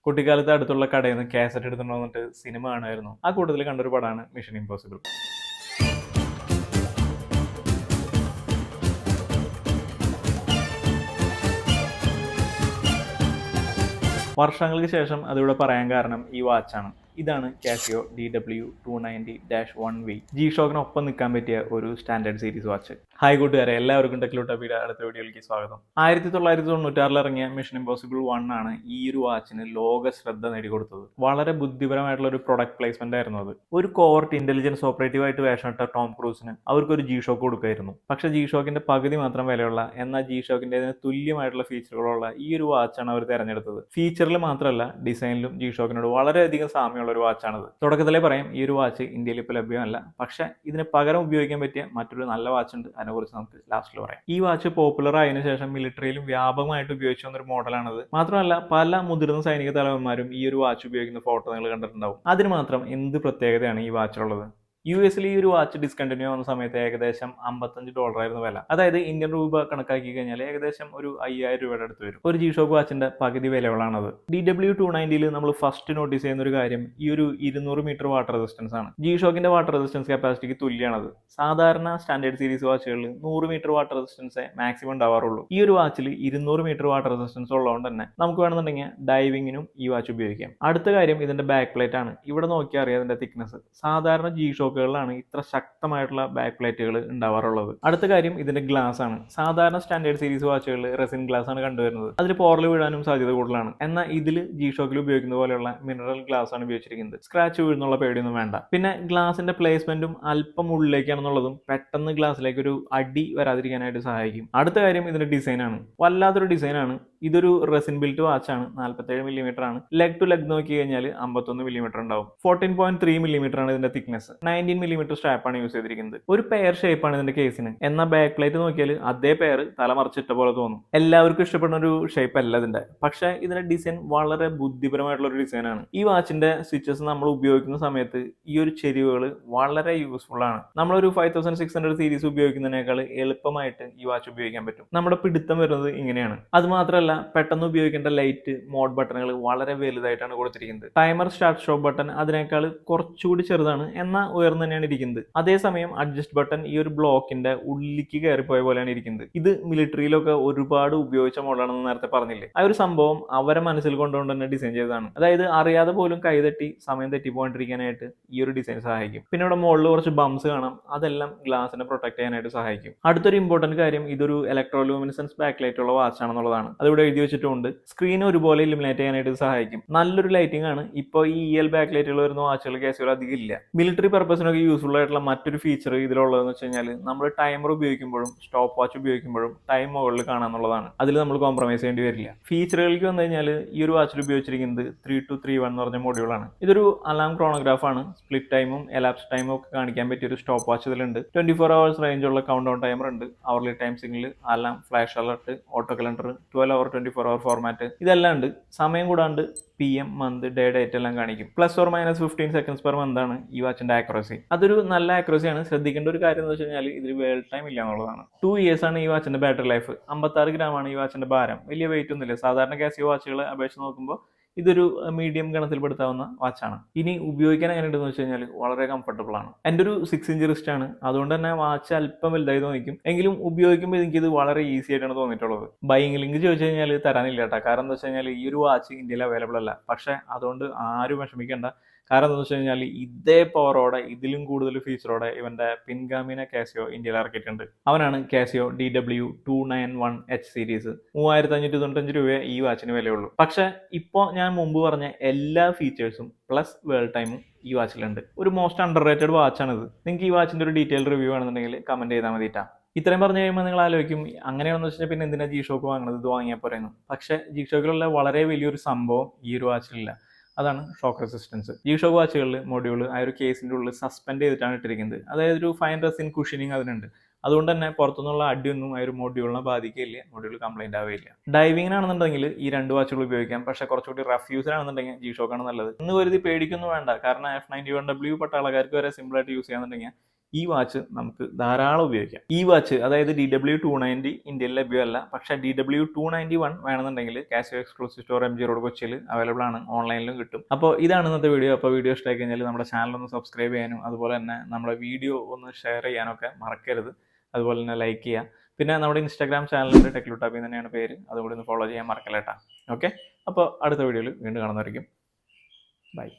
കുട്ടിക്കാലത്ത് അടുത്തുള്ള കടയിൽ നിന്ന് കാസറ്റ് എടുത്തുകൊണ്ട് വന്നിട്ട് സിനിമ കാണുമായിരുന്നു. ആ കൂട്ടത്തിൽ കണ്ടൊരു പടമാണ് മിഷൻ ഇമ്പോസിബിൾ. വർഷങ്ങൾക്ക് ശേഷം അതിവിടെ പറയാൻ കാരണം ഈ വാച്ചാണ്. ഇതാണ് കാസിയോ DW290-1V. G-Shockനൊപ്പം നിൽക്കാൻ പറ്റിയ ഒരു സ്റ്റാൻഡേർഡ് സീരീസ് വാച്ച്. ഹായ് കൂട്ടുകാരെ, എല്ലാവർക്കും ടെക്ലോട്ടോപ്പിയുടെ അടുത്ത വീഡിയോയിലേക്ക് സ്വാഗതം. 1996 ഇറങ്ങിയ മിഷൻ ഇമ്പോസിബിൾ 1 ആണ് ഈ ഒരു വാച്ചിന് ലോക ശ്രദ്ധ നേടിക്കൊടുത്തത്. വളരെ ബുദ്ധിപരമായിട്ടുള്ള ഒരു പ്രൊഡക്റ്റ് പ്ലേസ്മെന്റ് ആയിരുന്നു അത്. ഒരു കോവർട്ട് ഇന്റലിജൻസ് ഓപ്പറേറ്റീവ് ആയിട്ട് വേഷമിട്ട ടോം ക്രൂസിന് അവർക്കൊരു G-Shock കൊടുക്കുമായിരുന്നു. പക്ഷേ G-Shockന്റെ പകുതി മാത്രം വിലയുള്ള, എന്നാൽ G-Shockന്റെ തുല്യമായിട്ടുള്ള ഫീച്ചറുകളുള്ള ഈ ഒരു വാച്ചാണ് അവർ തിരഞ്ഞെടുത്തത്. ഫീച്ചറിൽ മാത്രമല്ല, ഡിസൈനിലും G-Shockനോട് വളരെയധികം സാമ്യമുള്ള ഒരു വാച്ചാണത്. തുടക്കത്തിലേ പറയാം, ഈ ഒരു വാച്ച് ഇന്ത്യയിൽ ഇപ്പോൾ ലഭ്യമല്ല. പക്ഷെ ഇതിന് പകരം ഉപയോഗിക്കാൻ പറ്റിയ മറ്റൊരു നല്ല വാച്ച് ഉണ്ട്. അതിനെക്കുറിച്ച് നമുക്ക് ലാസ്റ്റിൽ പറയാം. ഈ വാച്ച് പോപ്പുലർ ആയതിനു ശേഷം മിലിറ്ററിയിലും വ്യാപകമായിട്ട് ഉപയോഗിച്ചു വന്നൊരു മോഡലാണത്. മാത്രമല്ല, പല മുതിർന്ന സൈനിക തലവന്മാരും ഈ ഒരു വാച്ച് ഉപയോഗിക്കുന്ന ഫോട്ടോ നിങ്ങൾ കണ്ടിട്ടുണ്ടാവും. അതിന് മാത്രം എന്ത് പ്രത്യേകതയാണ് ഈ വാച്ചിലുള്ളത്? US ഈ ഒരു വാച്ച് ഡിസ്കണ്ടിന്യൂ ആവുന്ന സമയത്ത് ഏകദേശം $55 ആയിരുന്നു വില. അതായത് ഇന്ത്യൻ രൂപ കണക്കാക്കി കഴിഞ്ഞാൽ ഏകദേശം ഒരു 5000 രൂപയുടെ അടുത്ത് വരും. ഒരു G-Shock വാച്ചിന്റെ പകുതി വിലകളാണത്. DW290 നമ്മൾ ഫസ്റ്റ് നോട്ടീസ് ചെയ്യുന്ന ഒരു കാര്യം ഈ ഒരു 200 മീറ്റർ വാട്ടർ റെസിസ്റ്റൻസ് ആണ്. G-Shockന്റെ വാട്ടർ റെസിസ്റ്റൻസ് കപ്പാസിറ്റിക്ക് തുല്യമാണത്. സാധാരണ സ്റ്റാൻഡേർഡ് സീരീസ് വാച്ചുകളിൽ 100 മീറ്റർ വാട്ടർ റെസിസ്റ്റൻസേ മാക്സിമം ഉണ്ടാവാറുള്ളൂ. ഈ ഒരു വാച്ചിൽ 200 മീറ്റർ വാട്ടർ റെസിസ്റ്റൻസ് ഉള്ളതുകൊണ്ട് തന്നെ നമുക്ക് വേണമെന്നുണ്ടെങ്കിൽ ഡൈവിങ്ങിനും ഈ വാച്ച് ഉപയോഗിക്കാം. അടുത്ത കാര്യം ഇതിന്റെ ബാക്ക് പ്ലേറ്റ് ആണ്. ഇവിടെ നോക്കിയാൽ അറിയാം ഇതിന്റെ തിക്നെസ്. സാധാരണ G-Shock ഇത്ര ശക്തമായിട്ടുള്ള ബാക്ക് പ്ലേറ്റുകൾ ഉണ്ടാവാറുള്ളത്. അടുത്ത കാര്യം ഇതിന്റെ ഗ്ലാസ് ആണ്. സാധാരണ സ്റ്റാൻഡേർഡ് സീരീസ് വാച്ചുകളിൽ റെസിൻ ഗ്ലാസ് ആണ് കണ്ടുവരുന്നത്. അതിൽ പോറൽ വീഴാനും സാധ്യത കൂടുതലാണ്. എന്നാൽ ഇതിൽ G-Shockൽ ഉപയോഗിക്കുന്ന പോലെയുള്ള മിനറൽ ഗ്ലാസ് ആണ് ഉപയോഗിച്ചിരിക്കുന്നത്. സ്ക്രാച്ച് വീഴുന്നുള്ള പേടിയൊന്നും വേണ്ട. പിന്നെ ഗ്ലാസിന്റെ പ്ലേസ്മെന്റും അല്പം ഉള്ളിലേക്കാണെന്നുള്ളതും പെട്ടെന്ന് ഗ്ലാസ്സിലേക്ക് ഒരു അടി വരാതിരിക്കാനായിട്ട് സഹായിക്കും. അടുത്ത കാര്യം ഇതിന്റെ ഡിസൈൻ ആണ്. വല്ലാത്തൊരു ഡിസൈൻ ആണ്. ഇതൊരു റെസിൻ ബിൽറ്റ് വാച്ചാണ്. 47 മില്ലിമീറ്റർ ആണ്. ലെഗ് ടു ലെഗ് നോക്കി കഴിഞ്ഞാൽ 51 മില്ലിമീറ്റർ ഉണ്ടാവും. 14.3 മില്ലിമീറ്റർ ആണ് ഇതിന്റെ തിക്നെസ്. 19 മില്ലിമീറ്റർ സ്ട്രാപ്പാണ് യൂസ് ചെയ്തിരിക്കുന്നത്. ഒരു പെയർ ഷേപ്പാണ് ഇതിന്റെ കേസിന്. എന്നാൽ ബാക്ക് പ്ലേറ്റ് നോക്കിയാൽ അതേ പെയർ തലമറിച്ചിട്ട പോലെ തോന്നും. എല്ലാവർക്കും ഇഷ്ടപ്പെടുന്ന ഒരു ഷേപ്പ് അല്ല ഇതിന്റെ. പക്ഷേ ഇതിന്റെ ഡിസൈൻ വളരെ ബുദ്ധിപരമായിട്ടുള്ള ഒരു ഡിസൈൻ ആണ്. ഈ വാച്ചിന്റെ സ്വിച്ചസ് നമ്മൾ ഉപയോഗിക്കുന്ന സമയത്ത് ഈ ഒരു ചെരിവുകൾ വളരെ യൂസ്ഫുൾ ആണ്. നമ്മളൊരു 5600 സീരീസ് ഉപയോഗിക്കുന്നതിനേക്കാൾ എളുപ്പമായിട്ട് ഈ വാച്ച് ഉപയോഗിക്കാൻ പറ്റും. നമ്മുടെ പിടുത്തം വരുന്നത് ഇങ്ങനെയാണ്. അത് മാത്രമല്ല, പെട്ടെന്ന് ഉപയോഗിക്കേണ്ട ലൈറ്റ് മോഡ് ബട്ടണുകൾ വളരെ വലുതായിട്ടാണ് കൊടുത്തിരിക്കുന്നത്. ടൈമർ സ്റ്റാർട്ട് സ്റ്റോപ്പ് ബട്ടൺ അതിനേക്കാൾ കുറച്ചുകൂടി ചെറുതാണ്, എന്നാൽ ഉയർന്നു തന്നെയാണ് ഇരിക്കുന്നത്. അതേസമയം അഡ്ജസ്റ്റ് ബട്ടൺ ഈ ഒരു ബ്ലോക്കിന്റെ ഉള്ളിലേക്ക് കയറിപ്പോയ പോലെയാണ് ഇരിക്കുന്നത്. ഇത് മിലിറ്ററിയിലൊക്കെ ഒരുപാട് ഉപയോഗിച്ച മോഡലാണെന്ന് നേരത്തെ പറഞ്ഞില്ലേ. ആ ഒരു സംഭവം അവരെ മനസ്സിൽ കൊണ്ടുകൊണ്ട് തന്നെ ഡിസൈൻ ചെയ്തതാണ്. അതായത് അറിയാതെ പോലും കൈതട്ടി സമയം തെറ്റിപ്പോകാണ്ടിരിക്കാനായിട്ട് ഈ ഒരു ഡിസൈൻ സഹായിക്കും. പിന്നെ ഇവിടെ മുകളിൽ കുറച്ച് ബംസ് കാണാം. അതെല്ലാം ഗ്ലാസിനെ പ്രൊട്ടക്ട് ചെയ്യാനായിട്ട് സഹായിക്കും. അടുത്തൊരു ഇമ്പോർട്ടന്റ് കാര്യം, ഇതൊരു ഇലക്ട്രോലൂമിനസൻസ് ബാക്ക് ലൈറ്റ് ഉള്ള വാച്ച് ആണെന്നുള്ളതാണ്. അതിവിടെ എഴുതി വെച്ചിട്ടുണ്ട്. സ്ക്രീൻ ഒരുപോലെ ഇലുമിനേറ്റ് ചെയ്യാനായിട്ട് ഇത് സഹായിക്കും. നല്ലൊരു ലൈറ്റിംഗ് ആണ്. ഇപ്പോൾ ഈ EL ബാക്ക് ലൈറ്റുകൾ വരുന്ന വാച്ചുകൾ കാസിയോയിൽ അധികം ഇല്ല. മിലിറ്ററി പർപ്പസിനൊക്കെ യൂസ്ഫുൾ ആയിട്ടുള്ള മറ്റൊരു ഫീച്ചർ ഇതിലുള്ളതെന്ന് വെച്ച് കഴിഞ്ഞാൽ നമ്മൾ ടൈമർ ഉപയോഗിക്കുമ്പോഴും സ്റ്റോപ്പ് വാച്ച് ഉപയോഗിക്കുമ്പോഴും ടൈം മുകളിൽ കാണാന്നുള്ളതാണ്. അതിൽ നമ്മൾ കോംപ്രമൈസ് ചെയ്യേണ്ടി വരില്ല. ഫീച്ചറുകൾക്ക് വന്നു കഴിഞ്ഞാൽ ഈ ഒരു വാച്ചിൽ ഉപയോഗിച്ചിരിക്കുന്നത് 3231 എന്ന് പറഞ്ഞ മൊഡ്യൂളാണ്. ഇതൊരു അലാം ക്രോണോഗ്രാഫ് ആണ്. സ്പ്ലിറ്റ് ടൈമും എലാപ്സ് ടൈമും ഒക്കെ കാണിക്കാൻ പറ്റിയ ഒരു സ്റ്റോപ്പ് വാച്ച് ഇതിലുണ്ട്. 24 hours റേഞ്ച് ഉള്ള കൗണ്ട് ഡൗൺ ടൈമർ ഉണ്ട്. Hourly time signal, alarm, flash alert, auto calendar, 12 hour 24 hour format, ഇതെല്ലാം ഉണ്ട്. സമയം കൂടാണ്ട് PM, മന്ത്, ഡേ, ഡേറ്റ് എല്ലാം കാണിക്കും. +or-15 seconds per month ആണ് ഈ വാച്ചിന്റെ ആക്യുറസി. അതൊരു നല്ല ആക്യുറസി ആണ്. ശ്രദ്ധിക്കേണ്ട ഒരു കാര്യം എന്ന് വെച്ച് കഴിഞ്ഞാൽ ഇതിൽ വേൾഡ് ടൈം ഇല്ല എന്നുള്ളതാണ്. 2 years ആണ് ഈ വാച്ചിന്റെ ബാറ്ററി ലൈഫ്. 56 ഗ്രാമാണ് ഈ വാച്ചിന്റെ ഭാരം. വലിയ വെയിറ്റ് ഒന്നുമില്ല. സാധാരണ കാസിയോ വാച്ചുകളെ അപേക്ഷിച്ച് നോക്കുമ്പോൾ ഇതൊരു മീഡിയം ഗണത്തിൽപ്പെടുത്താവുന്ന വാച്ചാണ്. ഇനി ഉപയോഗിക്കാൻ എങ്ങനെയുണ്ടെന്ന് വെച്ച് കഴിഞ്ഞാൽ വളരെ കംഫർട്ടബിൾ ആണ്. എൻ്റെ ഒരു 6 inch റിസ്റ്റ് ആണ്. അതുകൊണ്ട് തന്നെ വാച്ച് അല്പം വലുതായി തോന്നിക്കും. എങ്കിലും ഉപയോഗിക്കുമ്പോൾ എനിക്കിത് വളരെ ഈസി ആയിട്ടാണ് തോന്നിയിട്ടുള്ളത്. ബൈയിങ് ലിങ്ക് ചോദിച്ചു കഴിഞ്ഞാൽ തരാനില്ല കേട്ടോ. കാരണം എന്താ വെച്ച് കഴിഞ്ഞാൽ ഈ ഒരു വാച്ച് ഇന്ത്യയിൽ അവൈലബിൾ അല്ല. പക്ഷേ അതുകൊണ്ട് ആരും വിഷമിക്കേണ്ട. കാരണം എന്താണെന്ന് വെച്ച് കഴിഞ്ഞാൽ ഇതേ പവറോടെ ഇതിലും കൂടുതൽ ഫീച്ചറോടെ ഇവന്റെ പിൻഗാമിനെ കാസിയോ ഇന്ത്യയിൽ ഇറക്കിയിട്ടുണ്ട്. അവനാണ് കാസിയോ DW291H സീരീസ്. 3595 രൂപയെ ഈ വാച്ചിന് വിലയുള്ളൂ. പക്ഷെ ഇപ്പോൾ ഞാൻ മുമ്പ് പറഞ്ഞ എല്ലാ ഫീച്ചേഴ്സും പ്ലസ് വേൾഡ് ടൈമും ഈ വാച്ചിലുണ്ട്. ഒരു മോസ്റ്റ് അണ്ടർ റേറ്റഡ് വാച്ചാണിത്. നിങ്ങൾക്ക് ഈ വാച്ചിന്റെ ഒരു ഡീറ്റെയിൽ റിവ്യൂ ആണെന്നുണ്ടെങ്കിൽ കമന്റ് ചെയ്താൽ മതിട്ടാ. ഇത്രയും പറഞ്ഞു കഴിയുമ്പോൾ നിങ്ങൾ ആലോചിക്കും, അങ്ങനെയാണെന്ന് വെച്ചാൽ പിന്നെ എന്തിനാ G-Shock വാങ്ങുന്നത്, ഇത് വാങ്ങിയാൽ പറയുന്നു. പക്ഷേ G-Shockലുള്ള വളരെ വലിയൊരു സംഭവം ഈ ഒരു വാച്ചിലില്ല. അതാണ് ഷോക്ക് റെസിസ്റ്റൻസ്. G-Shock വാച്ചുകളിൽ മൊഡ്യൂൾ ആ ഒരു കേസിൻ്റെ ഉള്ളിൽ സസ്പെൻഡ് ചെയ്തിട്ടാണ് ഇട്ടിരിക്കുന്നത്. അതായത് ഒരു ഫൈൻ റെസിൻ കുഷനിങ് അതിനുണ്ട്. അതുകൊണ്ട് തന്നെ പുറത്തുനിന്നുള്ള അടിയൊന്നും ആ ഒരു മൊഡ്യൂളിനെ ബാധിക്കില്ല. മൊഡ്യൂൾ കംപ്ലൈന്റ് ആവില്ല. ഡൈവിങ്ങിനാണെന്നുണ്ടെങ്കിൽ ഈ 2 വാച്ചുകൾ ഉപയോഗിക്കാം. പക്ഷേ കുറച്ചുകൂടി റഫ് യൂസിനാണെന്നുണ്ടെങ്കിൽ G-Shock ആണ് നല്ലത്. ഇന്ന് കരുതി പേടിക്കൊന്നും വേണ്ട. കാരണം F91W പട്ടാളക്കാർക്ക് വരെ സിമ്പിളായിട്ട് യൂസ് ചെയ്യാന്നുണ്ടെങ്കിൽ ഈ വാച്ച് നമുക്ക് ധാരാളം ഉപയോഗിക്കാം. ഈ വാച്ച് അതായത് DW290 ഇന്ത്യയിൽ ലഭ്യമല്ല. പക്ഷേ DW291 വേണമെന്നുണ്ടെങ്കിൽ Casio exclusive store MG road കൊച്ചിയിൽ അവൈലബിൾ ആണ്, ഓൺലൈനിലും കിട്ടും. അപ്പോൾ ഇതാണ് ഇന്നത്തെ വീഡിയോ. അപ്പോൾ വീഡിയോ ഇഷ്ടമായി കഴിഞ്ഞാൽ നമ്മുടെ ചാനൽ ഒന്ന് സബ്സ്ക്രൈബ് ചെയ്യാനും അതുപോലെ തന്നെ നമ്മുടെ വീഡിയോ ഒന്ന് ഷെയർ ചെയ്യാനൊക്കെ മറക്കരുത്. അതുപോലെ തന്നെ ലൈക്ക് ചെയ്യുക. പിന്നെ നമ്മുടെ ഇൻസ്റ്റാഗ്രാം ചാനലിൻ്റെ ടെക്ലൂട്ടാപ്പി തന്നെയാണ് പേര്, അതുകൂടി ഒന്ന് ഫോളോ ചെയ്യാൻ മറക്കല്ലേട്ടാ. ഓക്കെ, അപ്പോൾ അടുത്ത വീഡിയോയിൽ വീണ്ടും കാണുന്നതായിരിക്കും. ബൈ.